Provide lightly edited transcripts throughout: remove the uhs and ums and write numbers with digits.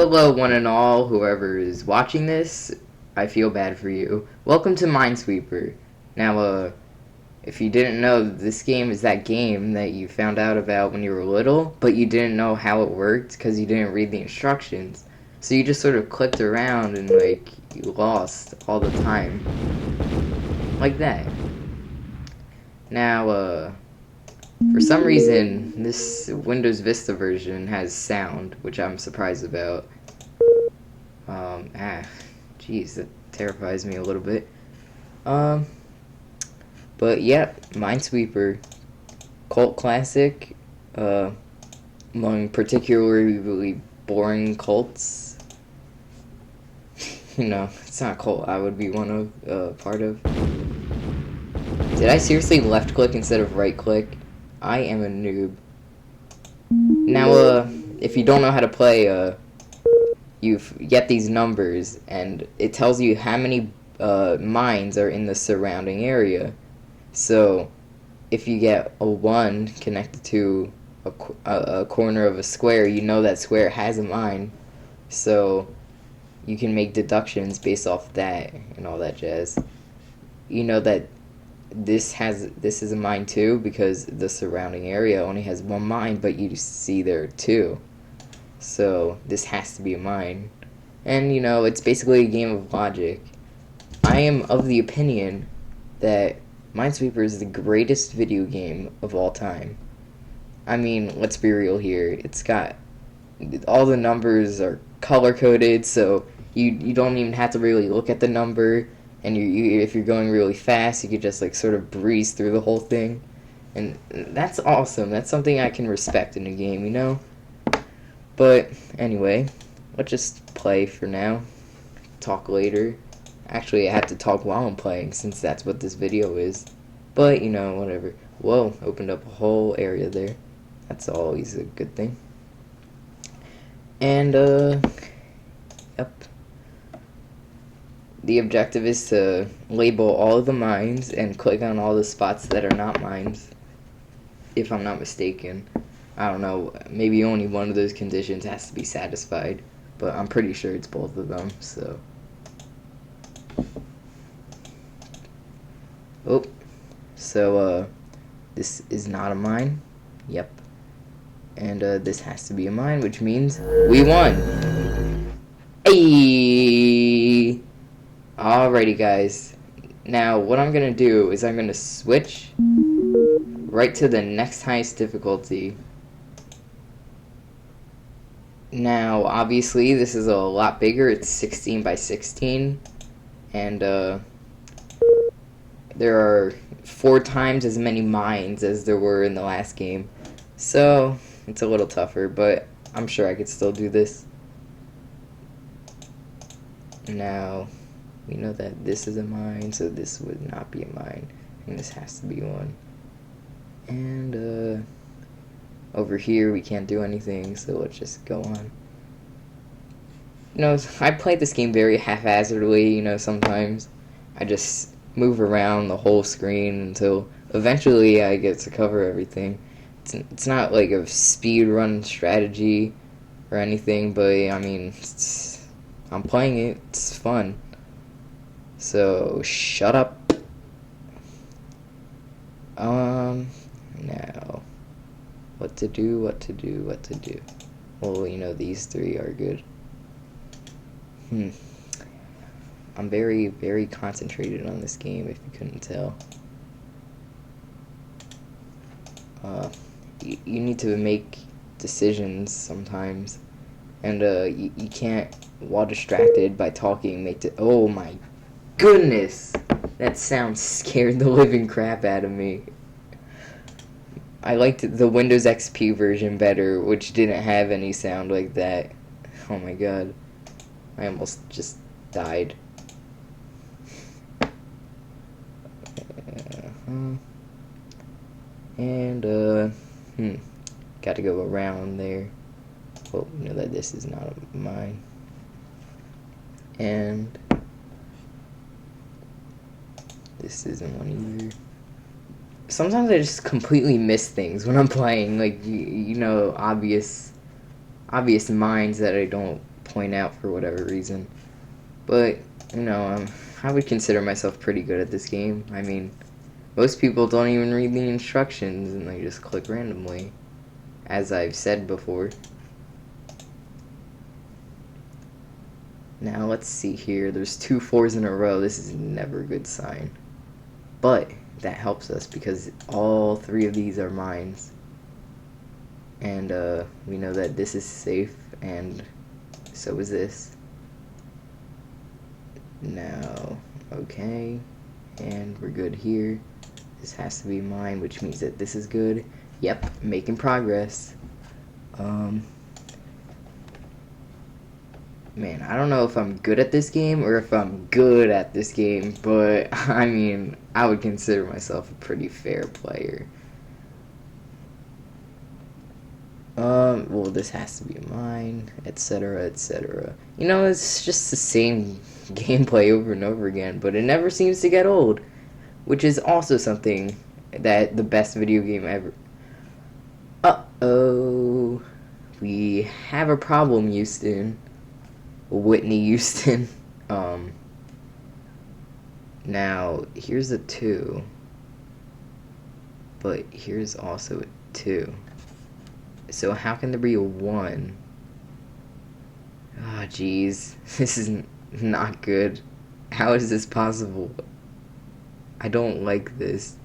Hello, one and all, whoever is watching this. I feel bad for you. Welcome to Minesweeper. Now, if you didn't know, this game is that game that you found out about when you were little, but you didn't know how it worked because you didn't read the instructions. So you just sort of clicked around and, like, you lost all the time. Like that. Now, for some reason, this Windows Vista version has sound, which I'm surprised about. Jeez, that terrifies me a little bit. But yeah, Minesweeper, cult classic, among particularly boring cults. It's not a cult I would be one of, part of. Did I seriously left click instead of right click? I am a noob. Now, if you don't know how to play, you get these numbers, and it tells you how many mines are in the surrounding area. So, if you get a 1 connected to a corner of a square, you know that square has a mine. So, you can make deductions based off that and all that jazz. You know that this is a mine too because the surrounding area only has 1 mine, but you see there are 2. So this has to be a mine. And it's basically a game of logic. I am of the opinion that Minesweeper is the greatest video game of all time. I mean, let's be real here. It's got all the numbers are color coded, so you don't even have to really look at the number. And if you're going really fast, you could just like sort of breeze through the whole thing, and that's awesome. That's something I can respect in a game, But anyway, let's just play for now. Talk later. Actually, I have to talk while I'm playing since that's what this video is. But whatever. Whoa, opened up a whole area there. That's always a good thing. And yep. The objective is to label all of the mines and click on all the spots that are not mines, if I'm not mistaken. I don't know, maybe only one of those conditions has to be satisfied, but I'm pretty sure it's both of them, so. Oh, so, this is not a mine. Yep. And, this has to be a mine, which means we won. Hey! Alrighty, guys. Now, what I'm going to do is I'm going to switch right to the next highest difficulty. Now, obviously, this is a lot bigger. It's 16 by 16. And, there are 4 times as many mines as there were in the last game. So, it's a little tougher, but I'm sure I could still do this. Now, we know that this is a mine, so this would not be a mine, and this has to be one. And, over here we can't do anything, so let's just go on. I play this game very haphazardly, sometimes. I just move around the whole screen until eventually I get to cover everything. It's not like a speed run strategy or anything, but, I mean, I'm playing it, it's fun. So, shut up. Now, what to do. Well, these 3 are good. I'm very, very concentrated on this game, if you couldn't tell. You need to make decisions sometimes. And, you can't, while distracted by talking, oh my goodness! That sound scared the living crap out of me. I liked the Windows XP version better, which didn't have any sound like that. Oh my god. I almost just died. And, gotta go around there. Oh, know that this is not mine. And this isn't one either. Sometimes I just completely miss things when I'm playing, like, obvious mines that I don't point out for whatever reason. But, you know, I would consider myself pretty good at this game. I mean, most people don't even read the instructions and they just click randomly, as I've said before. Now, let's see here. There's 2 4s in a row. This is never a good sign. But that helps us because all 3 of these are mines. And we know that this is safe, and so is this. Now, okay, and we're good here. This has to be mine, which means that this is good. Yep, making progress. Man, I don't know if I'm good at this game or if I'm good at this game, but I mean, I would consider myself a pretty fair player. Well, this has to be mine, etc., etc. You know, it's just the same gameplay over and over again, but it never seems to get old, which is also something that the best video game ever. Uh-oh. We have a problem, Houston. Whitney Houston. Now, here's a 2. But here's also a 2. So how can there be a 1? Ah, oh, jeez. This is not good. How is this possible? I don't like this.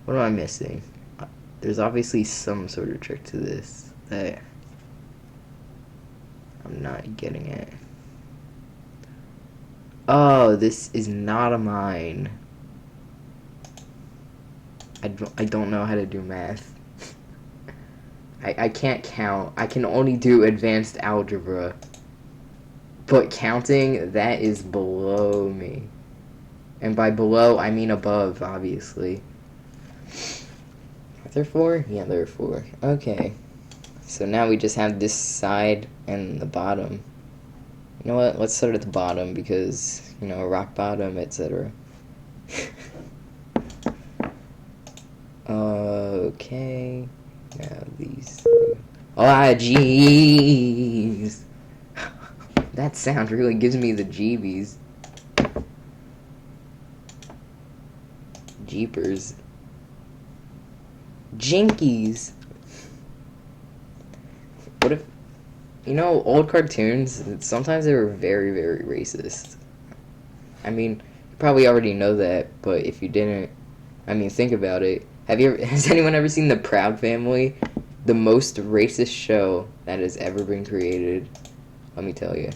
What am I missing? There's obviously some sort of trick to this that I'm not getting it. Oh, this is not a mine. I don't know how to do math. I can't count. I can only do advanced algebra. But counting, that is below me. And by below, I mean above, obviously. Are there 4? Yeah, there are 4. Okay. So now we just have this side and the bottom. You know what? Let's start at the bottom because, you know, rock bottom, etc. Okay. Now these 3. Ah, jeez. That sound really gives me the jeebies. Jeepers. Jinkies. What if, you know, old cartoons, sometimes they were very, very racist. I mean, you probably already know that, but if you didn't, I mean, think about it. Has anyone ever seen The Proud Family? The most racist show that has ever been created. Let me tell you.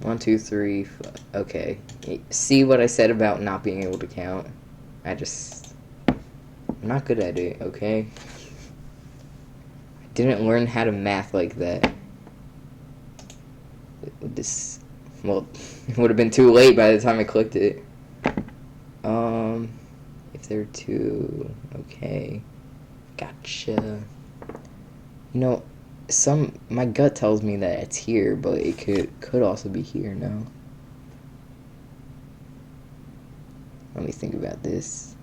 1, 2, 3. Okay. See what I said about not being able to count? I'm not good at it, okay? I didn't learn how to math like that. Well, it would have been too late by the time I clicked it. If there are 2, okay. Gotcha. You know, my gut tells me that it's here, but it could also be here now. Let me think about this.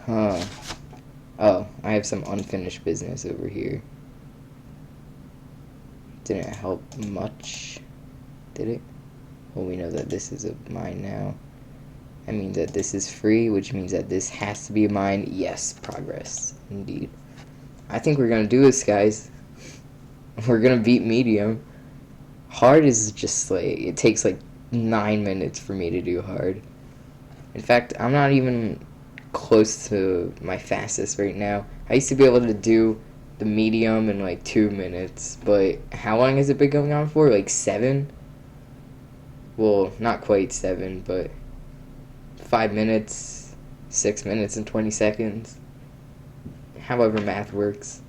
Huh. Oh, I have some unfinished business over here. Didn't help much, did it? Well, we know that this is a mine now. That means that this is free, which means that this has to be a mine. Yes, progress, indeed. I think we're gonna do this, guys. We're gonna beat medium. Hard is just like, it takes like 9 minutes for me to do hard. In fact, I'm not even close to my fastest right now. I used to be able to do the medium in like 2 minutes, but how long has it been going on for? Like 7? Well, not quite 7, but 5 minutes, 6 minutes and 20 seconds. However math works.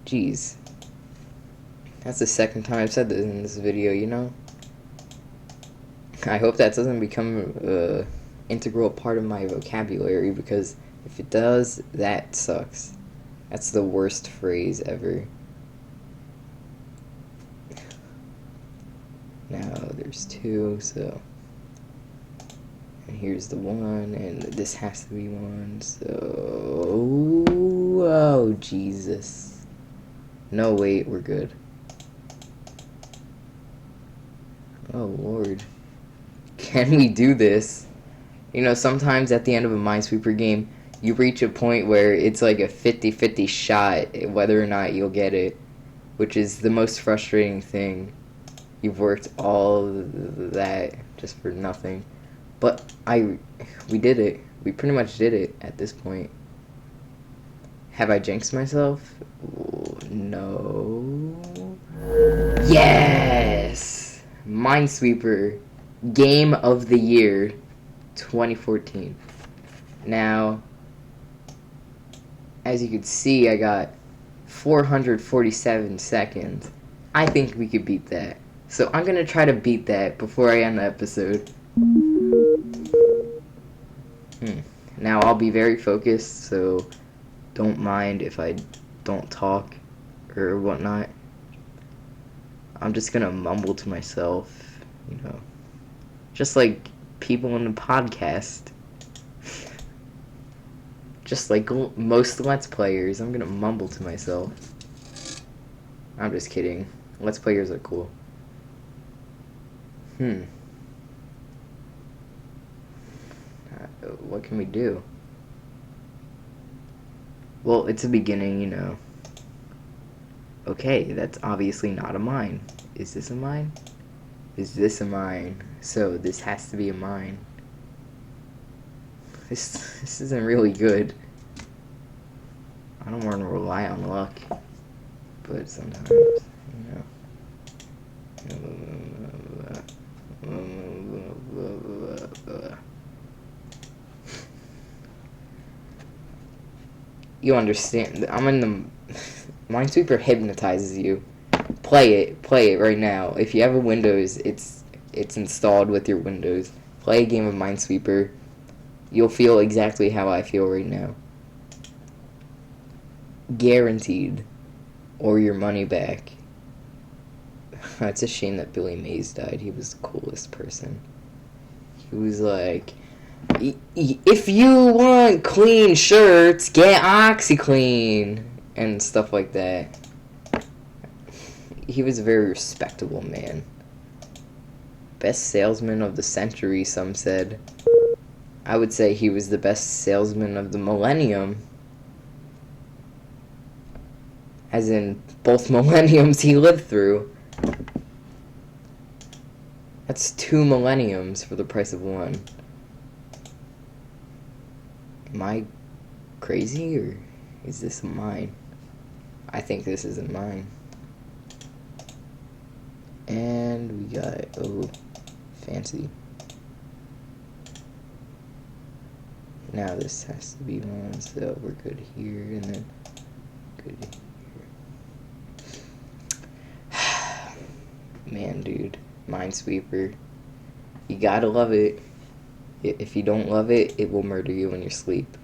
Jeez. That's the second time I've said this in this video, you know? I hope that doesn't become an integral part of my vocabulary, because if it does, that sucks. That's the worst phrase ever. Now there's 2, so... And here's the 1, and this has to be 1, so... Oh, Jesus. No, wait, we're good. Oh, Lord. Can we do this? You know, sometimes at the end of a Minesweeper game, you reach a point where it's like a 50-50 shot whether or not you'll get it, which is the most frustrating thing. You've worked all that just for nothing. But we did it. We pretty much did it at this point. Have I jinxed myself? No. Yes! Minesweeper Game of the Year 2014. Now, as you can see, I got 447 seconds. I think we could beat that. So I'm going to try to beat that before I end the episode. Now I'll be very focused, so don't mind if I don't talk or whatnot. I'm just going to mumble to myself, you know. Just like people in the podcast. Just like most Let's Players, I'm gonna mumble to myself. I'm just kidding. Let's Players are cool. What can we do? Well, it's a beginning, you know. Okay, that's obviously not a mine. Is this a mine? Is this a mine? So this has to be a mine. This isn't really good. I don't want to rely on luck, but sometimes, you know. You understand? I'm in the Minesweeper hypnotizes you. Play it right now. If you have a Windows, it's installed with your Windows. Play a game of Minesweeper. You'll feel exactly how I feel right now. Guaranteed. Or your money back. It's a shame that Billy Mays died. He was the coolest person. He was like, if you want clean shirts, get OxyClean. And stuff like that. He was a very respectable man. Best salesman of the century, some said. I would say he was the best salesman of the millennium. As in, both millenniums he lived through. That's 2 millenniums for the price of 1. Am I crazy, or is this a mine? I think this is a mine. And we got, oh, fancy. Now this has to be 1, so we're good here, and then good here. Man, dude, Minesweeper. You gotta love it. If you don't love it, it will murder you in your sleep.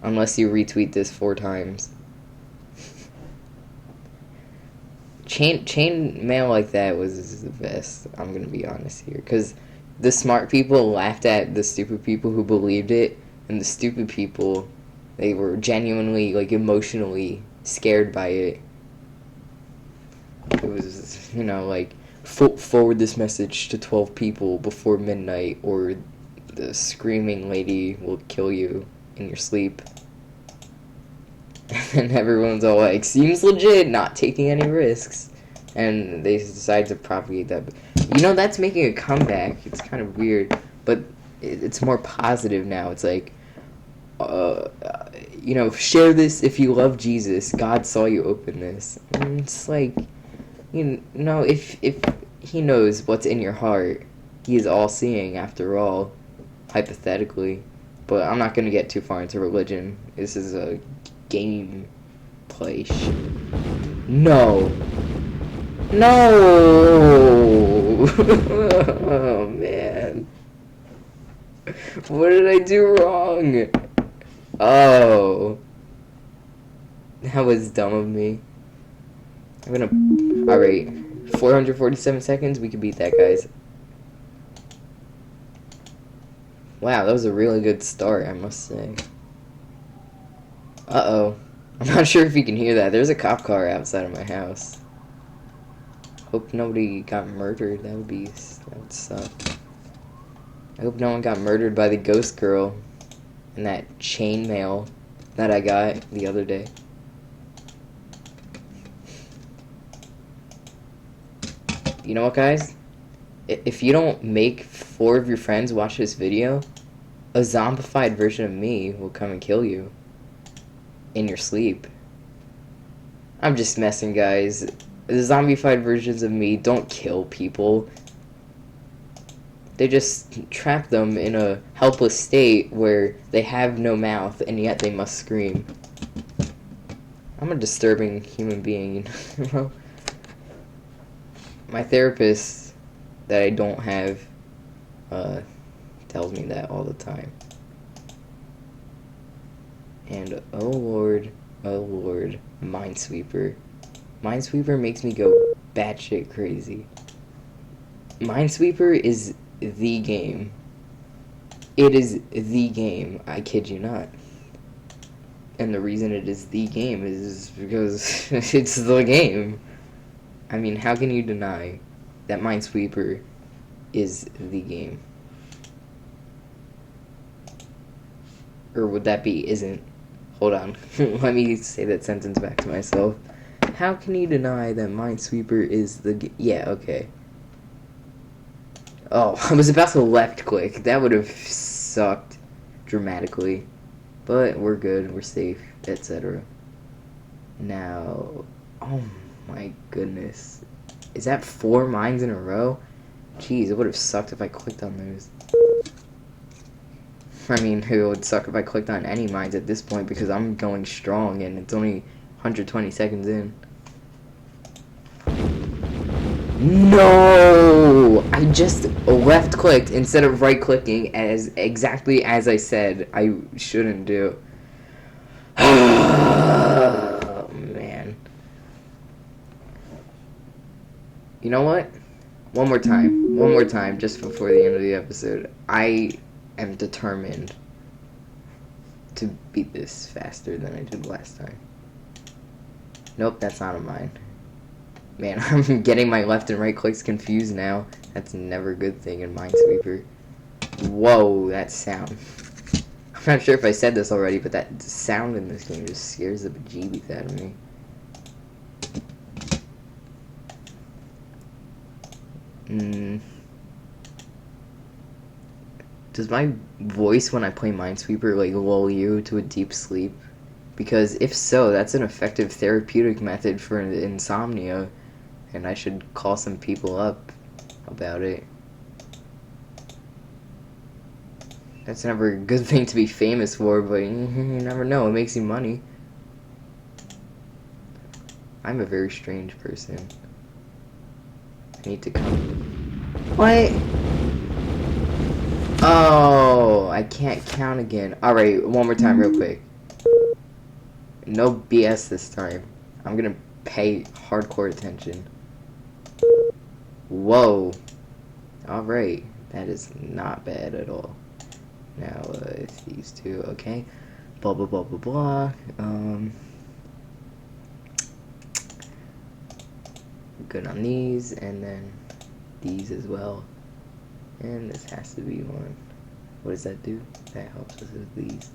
Unless you retweet this 4 times. Chain mail like that was the best. I'm gonna be honest here, because the smart people laughed at the stupid people who believed it, and the stupid people, they were genuinely, like, emotionally scared by it. It was, you know, like, forward this message to 12 people before midnight, or the screaming lady will kill you in your sleep. And everyone's all like, seems legit, not taking any risks. And they decide to propagate that. You know, that's making a comeback. It's kind of weird, but it's more positive now. It's like, you know, share this if you love Jesus. God saw you open this. And it's like, you know, if he knows what's in your heart, he is all-seeing after all, hypothetically. But I'm not going to get too far into religion. This is a game play shit. No. No! Oh, man. What did I do wrong? Oh. That was dumb of me. I'm gonna... Alright. 447 seconds, we can beat that, guys. Wow, that was a really good start, I must say. Uh-oh. I'm not sure if you can hear that. There's a cop car outside of my house. Hope nobody got murdered. That would suck. I hope no one got murdered by the ghost girl and that chainmail that I got the other day. You know what, guys? If you don't make 4 of your friends watch this video, a zombified version of me will come and kill you in your sleep. I'm just messing, guys. The zombified versions of me don't kill people. They just trap them in a helpless state where they have no mouth and yet they must scream. I'm a disturbing human being, you know? My therapist that I don't have tells me that all the time. And oh lord, Minesweeper. Minesweeper makes me go batshit crazy. Minesweeper is the game. It is the game, I kid you not. And the reason it is the game is because it's the game. I mean, how can you deny that Minesweeper is the game? Or would that be isn't? Hold on. Let me say that sentence back to myself. How can you deny that Minesweeper is the yeah, okay. Oh, I was about to left click. That would have sucked dramatically. But we're good, we're safe, etc. Now, oh my goodness. Is that 4 mines in a row? Jeez, it would have sucked if I clicked on those. I mean, it would suck if I clicked on any mines at this point because I'm going strong and it's only 120 seconds in. No! I just left clicked instead of right clicking as exactly as I said I shouldn't do. Oh, man. You know what? One more time, just before the end of the episode. I am determined to beat this faster than I did last time. Nope, that's not a mine. Man, I'm getting my left and right clicks confused now. That's never a good thing in Minesweeper. Whoa, that sound. I'm not sure if I said this already, but that sound in this game just scares the bejeebies out of me. Does my voice when I play Minesweeper like lull you to a deep sleep? Because if so, that's an effective therapeutic method for insomnia, and I should call some people up about it. That's never a good thing to be famous for, but you never know, it makes you money. I'm a very strange person. I need to come. What? Oh, I can't count again. Alright, one more time real quick. No BS this time. I'm gonna pay hardcore attention. Whoa. Alright, that is not bad at all. Now, these two, okay. Blah, blah, blah, blah, blah. Good on these, and then these as well. And this has to be one. What does that do? That helps us with these.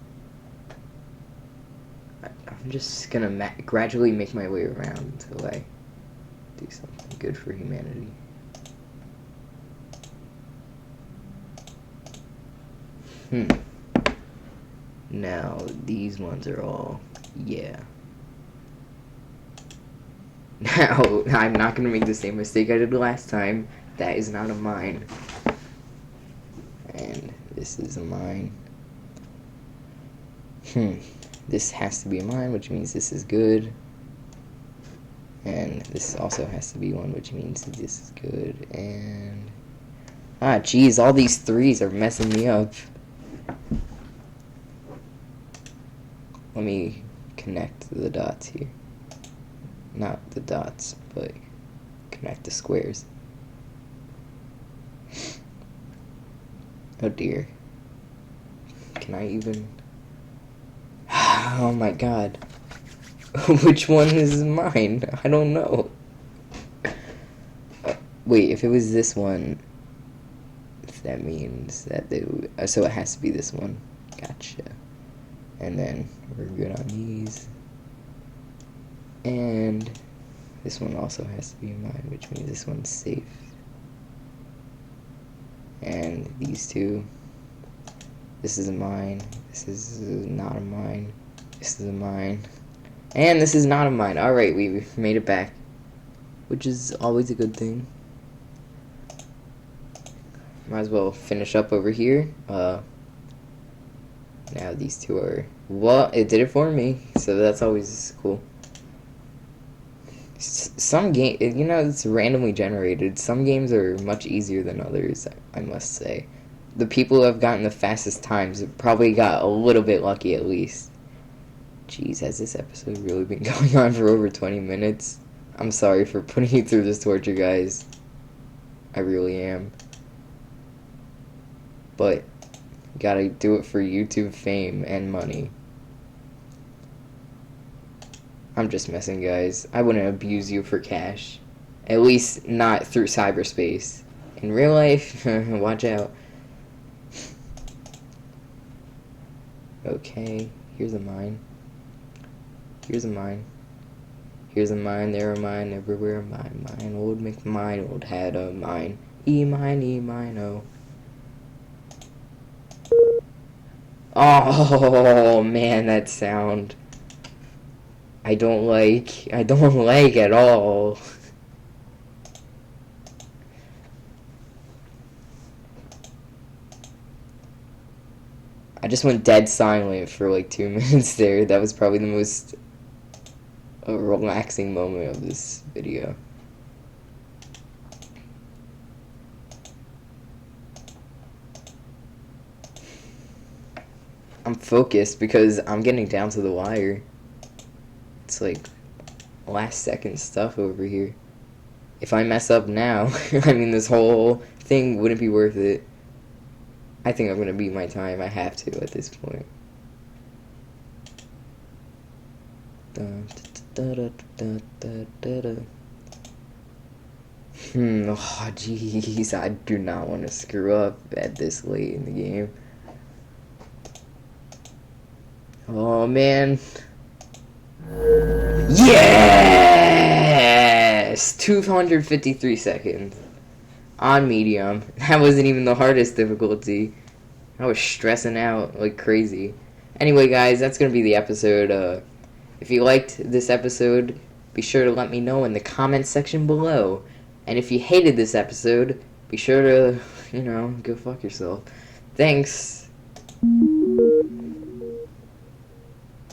I'm just gonna gradually make my way around until I do something good for humanity. Now, these ones are all, yeah. Now, I'm not gonna make the same mistake I did last time. That is not a mine. And this is a mine. This has to be a mine, which means this is good. And this also has to be one, which means this is good. And ah, geez, all these threes are messing me up. Let me connect the dots here. Not the dots, but connect the squares. Oh dear. Can I even... Oh my god. Which one is mine? I don't know. Wait, if it was this one, that means that they... so it has to be this one. Gotcha. And then we're good on these. And this one also has to be mine, which means this one's safe. And these two. This is a mine. This is not a mine. This is a mine. And this is not a mine. Alright, we made it back. Which is always a good thing. Might as well finish up over here. Now these two are... Well, it did it for me. So that's always cool. Some game... You know, it's randomly generated. Some games are much easier than others, I must say. The people who have gotten the fastest times probably got a little bit lucky at least. Jeez, has this episode really been going on for over 20 minutes? I'm sorry for putting you through this torture, guys. I really am. But, gotta do it for YouTube fame and money. I'm just messing, guys. I wouldn't abuse you for cash. At least not through cyberspace. In real life, watch out. Okay, here's a mine. Here's a mine. Here's a mine, there a mine, everywhere a mine. Mine, old McMine, old had a mine. E-mine, oh. Oh, man, that sound. I don't like at all. I just went dead silent for like 2 minutes there. That was probably the most relaxing moment of this video. I'm focused because I'm getting down to the wire. It's like last second stuff over here. If I mess up now, I mean this whole thing wouldn't be worth it. I think I'm gonna beat my time. I have to at this point. Oh jeez, I do not want to screw up at this late in the game. Oh man. Yes! 253 seconds. On medium. That wasn't even the hardest difficulty. I was stressing out like crazy. Anyway, guys, that's going to be the episode. If you liked this episode, be sure to let me know in the comments section below. And if you hated this episode, be sure to, go fuck yourself. Thanks.